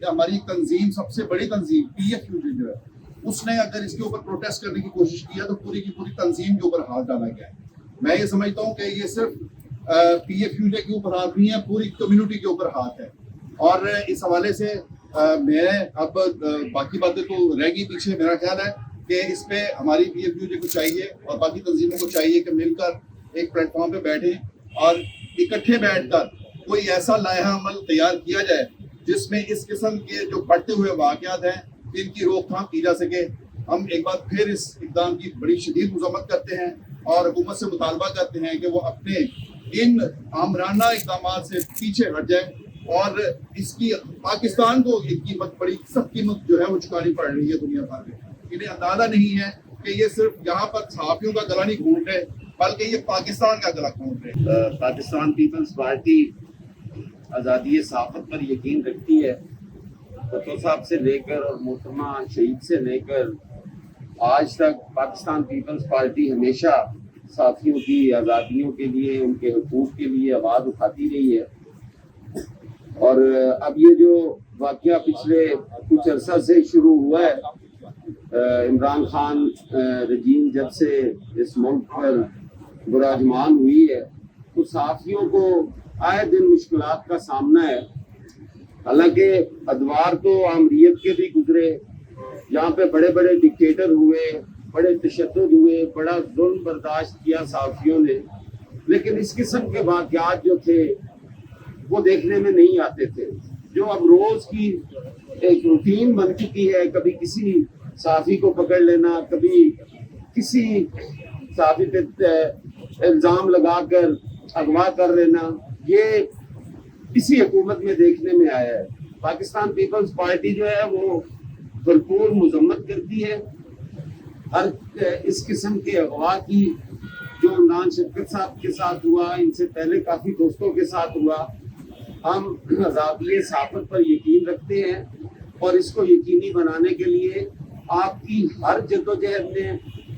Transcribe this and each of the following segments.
کہ ہماری تنظیم, سب سے بڑی تنظیم PFUJ جو ہے, اس نے اگر اس کے اوپر پروٹیسٹ کرنے کی کوشش کیا تو پوری کی پوری تنظیم کے اوپر ہاتھ ڈالا گیا ہے. میں یہ سمجھتا ہوں کہ یہ صرف PFUJ کے اوپر ہاتھ نہیں ہے, پوری کمیونٹی کے اوپر ہاتھ ہے. اور اس حوالے سے میں اب باقی باتیں تو رہ گئی پیچھے. میرا خیال ہے کہ اس پہ ہماری PFUJ کو چاہیے اور باقی تنظیموں کو چاہیے کہ مل کر ایک پلیٹ فارم پہ بیٹھیں اور اکٹھے بیٹھ کر کوئی ایسا لائحہ عمل تیار کیا جائے جس میں اس قسم کے جو بڑھتے ہوئے واقعات ہیں ان کی روک تھام کی جا سکے. ہم ایک بار پھر اس اقدام کی بڑی شدید مذمت کرتے ہیں اور حکومت سے مطالبہ کرتے ہیں کہ وہ اپنے ان آمرانہ اقدامات سے پیچھے ہٹ جائے اور اس کی پاکستان کو یہ قیمت, بڑی سخت قیمت جو ہے وہ چکانی پڑ رہی ہے دنیا بھر میں. انہیں اندازہ نہیں ہے کہ یہ صرف یہاں پر صحافیوں کا گلا نہیں گھونٹ رہے بلکہ یہ پاکستان کا گلا گھونٹ رہے. پاکستان پیپلز پارٹی آزادی صحافت پر یقین رکھتی ہے. بھٹو صاحب سے لے کر اور محترمہ شہید سے لے کر آج تک پاکستان پیپلز پارٹی ہمیشہ صحافیوں کی آزادیوں کے لیے, ان کے حقوق کے لیے آواز اٹھاتی رہی ہے. اور اب یہ جو واقعہ پچھلے کچھ عرصہ سے شروع ہوا ہے, عمران خان رجیم جب سے اس ملک پر براجمان ہوئی ہے تو صحافیوں کو آئے دن مشکلات کا سامنا ہے. حالانکہ ادوار تو آمریت کے بھی گزرے, جہاں پہ بڑے بڑے ڈکٹیٹر ہوئے, بڑے تشدد ہوئے, بڑا ظلم برداشت کیا صحافیوں نے, لیکن اس قسم کے واقعات جو تھے وہ دیکھنے میں نہیں آتے تھے, جو اب روز کی ایک روٹین بن چکی ہے. کبھی کسی صحافی کو پکڑ لینا, کبھی کسی صحافی پہ الزام لگا کر اغوا کر لینا, یہ اسی حکومت میں دیکھنے میں آیا ہے. پاکستان پیپلز پارٹی جو ہے وہ بھرپور مذمت کرتی ہے ہر اس قسم کے اغوا کی, جو عمران شفقت صاحب کے ساتھ ہوا, ان سے پہلے کافی دوستوں کے ساتھ ہوا. ہم آزادی صحافت پر یقین رکھتے ہیں اور اس کو یقینی بنانے کے لیے آپ کی ہر جدوجہد میں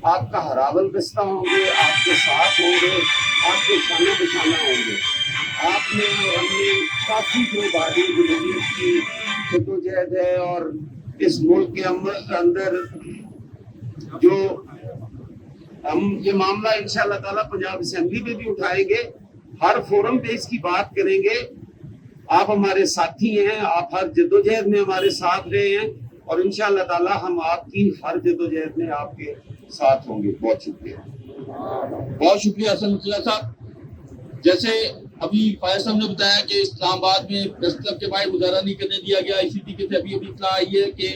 آپ کا ہراول دستہ ہوں گے, آپ کے ساتھ ہوں گے, آپ کے شانہ بشانہ ہوں گے. آپ نے اور ہم نے کافی جو بادی جمہوریت کی جدوجہد ہے اور اس ملک کے اندر جو ہم یہ معاملہ انشاءاللہ تعالیٰ پنجاب اسمبلی میں بھی اٹھائیں گے, ہر فورم پہ اس کی بات کریں گے. آپ ہمارے ساتھی ہیں, آپ ہر جدوجہد میں ہمارے ساتھ رہے ہیں اور انشاءاللہ تعالیٰ ہم آپ کی ہر جدوجہد میں آپ کے ساتھ ہوں گے. بہت شکریہ. بہت شکریہ حسن مطلع صاحب. جیسے ابھی فائز صاحب نے بتایا کہ اسلام آباد میں پریس کلب کے باہر مظاہرہ نہیں کرنے دیا گیا, اسی طریقے سے ابھی اطلاع آئی ہے کہ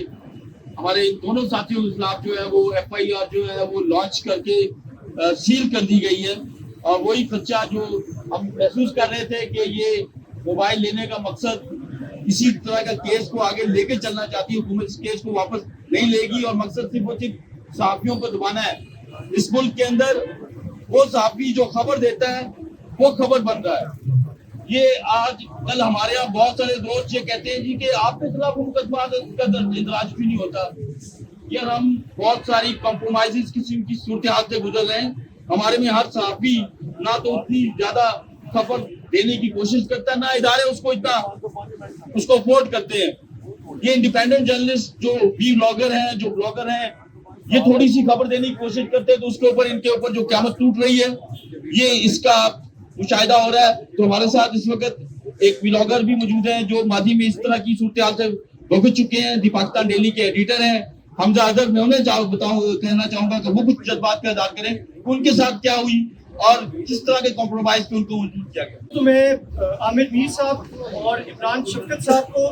ہمارے دونوں ساتھیوں کے خلاف جو ہے وہ FIR جو ہے وہ لانچ کر کے سیل کر دی گئی ہے. اور وہی خدشہ جو ہم محسوس کر رہے تھے کہ یہ موبائل لینے کا مقصد اسی طرح کا کیس کو آگے لے کے چلنا چاہتی ہے حکومت, اس کیس کو واپس نہیں لے گی اور مقصد صرف وہ صرف صحافیوں کو دبانا ہے. اس ملک کے اندر وہ صحافی جو خبر دیتا ہے وہ خبر بن رہا ہے. یہ آج کل ہمارے یہاں بہت سارے دوست یہ کہتے ہیں جی کہ آپ کے خلاف مقدمات کا اندراج کیوں نہیں ہوتا. یار ہم بہت ساری کمپرومائز قسم کی صورتحال سے گزر رہے ہیں. ہمارے میں ہر صحافی نہ تو اتنی زیادہ خبر دینے کی کوشش کرتا ہے, نہ ادارے اس کو افورڈ کرتے ہیں. یہ انڈیپینڈنٹ جرنلسٹ جو وی بلاگر ہیں, جو بلاگر ہیں, یہ تھوڑی سی خبر دینے کی کوشش کرتے ہیں تو اس کے اوپر ان کے اوپر جو قیامت ٹوٹ رہی ہے یہ اس کا مشاہدہ ہو رہا ہے. تو ہمارے ساتھ اس وقت ایک بلاگر بھی موجود ہیں جو ماضی میں اس طرح کی صورتحال سے بھگت چکے ہیں, دی پاکستان ڈیلی کے ایڈیٹر ہیں حمزہ اظہر. میں انہیں کہنا چاہوں گا کہ وہ کچھ جذبات کا اظہار کریں, ان کے ساتھ کیا ہوئی اور کس طرح کے کمپرومائز پہ ان کو وجود کیا گیا. تو میں عامر میر صاحب اور عمران شفقت صاحب کو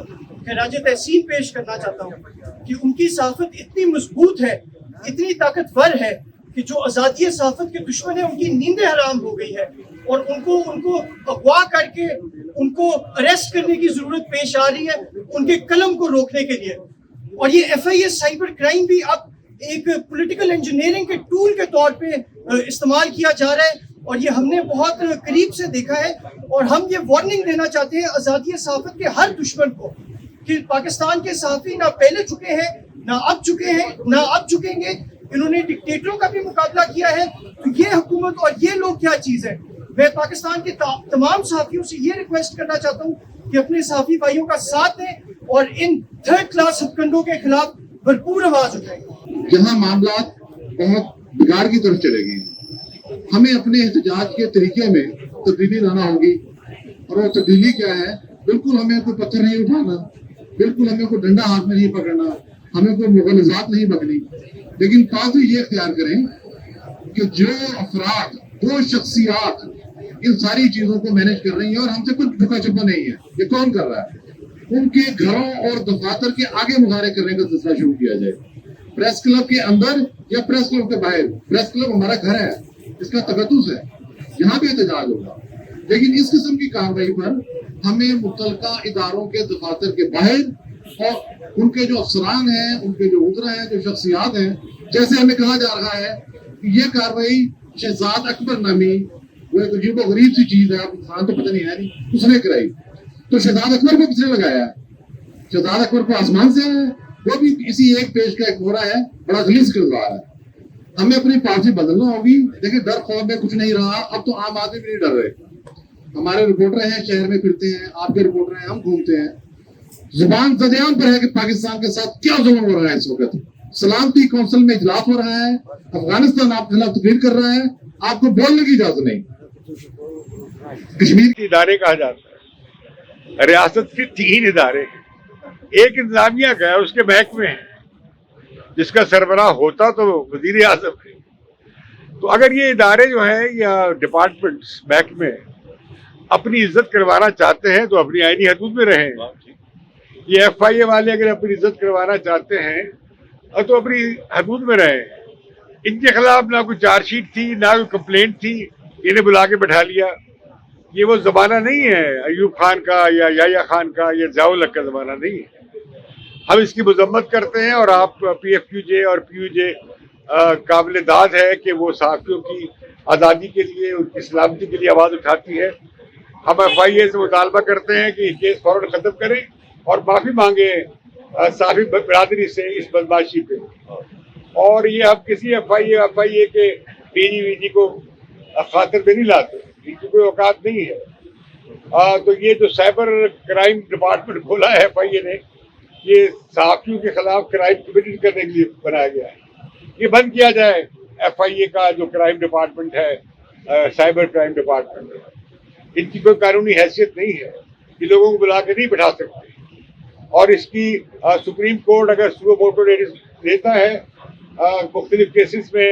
خراج تحسین پیش کرنا چاہتا ہوں کہ ان کی صحافت اتنی مضبوط ہے, اتنی طاقتور ہے کہ جو آزادی صحافت کے دشمن ہیں ان کی نیندیں حرام ہو گئی ہے اور ان کو اغوا کر کے ان کو اریسٹ کرنے کی ضرورت پیش آ رہی ہے ان کے قلم کو روکنے کے لیے. اور یہ FIS سائبر کرائم بھی اب ایک پولیٹیکل انجینئرنگ کے ٹول کے طور پہ استعمال کیا جا رہا ہے اور یہ ہم نے بہت قریب سے دیکھا ہے. اور ہم یہ وارننگ دینا چاہتے ہیں آزادی صحافت کے ہر دشمن کو کہ پاکستان کے صحافی نہ پہلے چکے ہیں, نہ اب چکے ہیں, نہ اب چکیں گے. انہوں نے ڈکٹیٹروں کا بھی مقابلہ کیا ہے, تو یہ حکومت اور یہ لوگ کیا چیز ہے. میں پاکستان کے تمام صحافیوں سے یہ ریکویسٹ کرنا چاہتا ہوں کہ اپنے صحافی بھائیوں کا ساتھ دیں اور ان تھرڈ کلاس ہتھکنڈوں کے خلاف بھرپور آواز اٹھائیں گے۔ جہاں معاملات بہت بگاڑ کی طرف چلے گئے، ہمیں اپنے احتجاج کے طریقے میں تبدیلی لانا ہوگی، اور وہ تبدیلی کیا ہے؟ بالکل ہمیں کوئی پتھر نہیں اٹھانا، بالکل ہمیں کوئی ڈنڈا ہاتھ میں نہیں پکڑنا، ہمیں کوئی مغالطات نہیں بکنی، لیکن پازو یہ اختیار کریں کہ جو افراد، جو شخصیات ان ساری چیزوں کو مینج کر رہی ہیں اور ہم سے کچھ جھکا چھپا نہیں ہے، یہ کون کر رہا ہے؟ ان کے گھروں اور دفاتر کے آگے مظاہرے کرنے کا سلسلہ شروع کیا جائے، پریس کلب کے اندر یا پریس کلب کے باہر۔ پریس کلب ہمارا گھر ہے، اس کا تقدس ہے، یہاں بھی احتجاج ہوگا، لیکن اس قسم کی کارروائی پر ہمیں متعلقہ اداروں کے دفاتر کے باہر اور ان کے جو افسران ہیں، ان کے جو وزراء ہیں، جو شخصیات ہیں، جیسے ہمیں کہا جا رہا ہے کہ یہ کارروائی شہزاد اکبر نامی وہ ایک عجیب و غریب سی چیز ہے، آپ انسان تو پتہ نہیں ہے نہیں، اس نے کرائی، تو شہزاد اکبر کو کس نے لگایا ہے؟ شہزاد اکبر کو آسمان سے ہے، وہ بھی اسی ایک پیج کا ایک مورا ہے، بڑا غلیظ کردار ہے۔ ہمیں اپنی پالیسی بدلنا ہوگی۔ دیکھیں ڈر خوف میں کچھ نہیں رہا، اب تو عام آدمی بھی نہیں ڈر رہے۔ ہمارے رپورٹر ہیں، شہر میں پھرتے ہیں، آپ کے رپورٹر ہیں، ہم گھومتے ہیں، زبان زدیان پر ہے کہ پاکستان کے ساتھ کیا ظلم ہو رہا ہے اس وقت۔ سلامتی کونسل میں اجلاس ہو رہا ہے، افغانستان آپ کے خلاف تقریر کر رہا ہے، آپ کو بولنے کی اجازت نہیں۔ کشمیر کے ادارے کہا جاتا ہے، ریاست کے 3 ادارے ہیں، ایک انتظامیہ کا ہے، اس کے محکمے ہیں، جس کا سربراہ ہوتا تو وزیر اعظم ہے۔ تو اگر یہ ادارے جو ہیں یا ڈپارٹمنٹس، محکمے اپنی عزت کروانا چاہتے ہیں تو اپنی آئینی حدود میں رہیں۔ یہ ایف آئی اے والے اگر اپنی عزت کروانا چاہتے ہیں تو اپنی حدود میں رہیں۔ ان کے خلاف نہ کوئی چارج شیٹ تھی، نہ کوئی کمپلینٹ تھی، انہیں بلا کے بٹھا لیا۔ یہ وہ زمانہ نہیں ہے ایوب خان کا یا یحییٰ خان کا یا ضیاء الحق کا زمانہ نہیں ہے۔ ہم اس کی مذمت کرتے ہیں، اور آپ پی ایف کیو جے اور پی یو جے قابل داد ہے کہ وہ صحافیوں کی آزادی کے لیے، ان کی سلامتی کے لیے آواز اٹھاتی ہے۔ ہم ایف آئی اے سے مطالبہ کرتے ہیں کہ یہ کیس فوراً ختم کریں اور معافی مانگے صحافی برادری سے اس بدمعاشی پہ، اور یہ اب کسی ایف آئی اے کے ڈی جی وی جی کو خاطر پہ نہیں لاتے، ان کی کوئی اوقات نہیں ہے۔ تو یہ جو سائبر کرائم ڈپارٹمنٹ کھولا ہے ایف آئی اے نے، یہ صحافیوں کے خلاف کرائم کمیٹڈ کرنے کے لیے بنایا گیا ہے۔ یہ بند کیا جائے ایف آئی اے کا جو کرائم ڈپارٹمنٹ ہے، سائبر کرائم ڈپارٹمنٹ، ان کی کوئی قانونی حیثیت نہیں ہے، یہ لوگوں کو بلا کے نہیں بٹھا سکتے۔ اور اس کی سپریم کورٹ اگر سو موٹو دیتا ہے مختلف کیسز میں،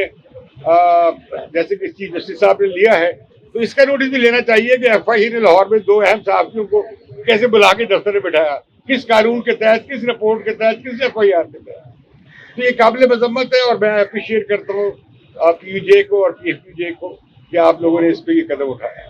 جیسے کہ چیف جسٹس صاحب نے لیا ہے، تو اس کا نوٹس بھی لینا چاہیے کہ ایف آئی اے نے لاہور میں 2 اہم صحافیوں کو کیسے بلا کے دفتر میں بٹھایا، کس قانون کے تحت، کس رپورٹ کے تحت، کس ایف آئی آر کے تحت۔ تو یہ قابل مذمت ہے، اور میں اپریشیٹ کرتا ہوں پی یو جے کو اور پی ایف یو جے کو کہ آپ لوگوں نے اس پہ یہ قدم اٹھایا۔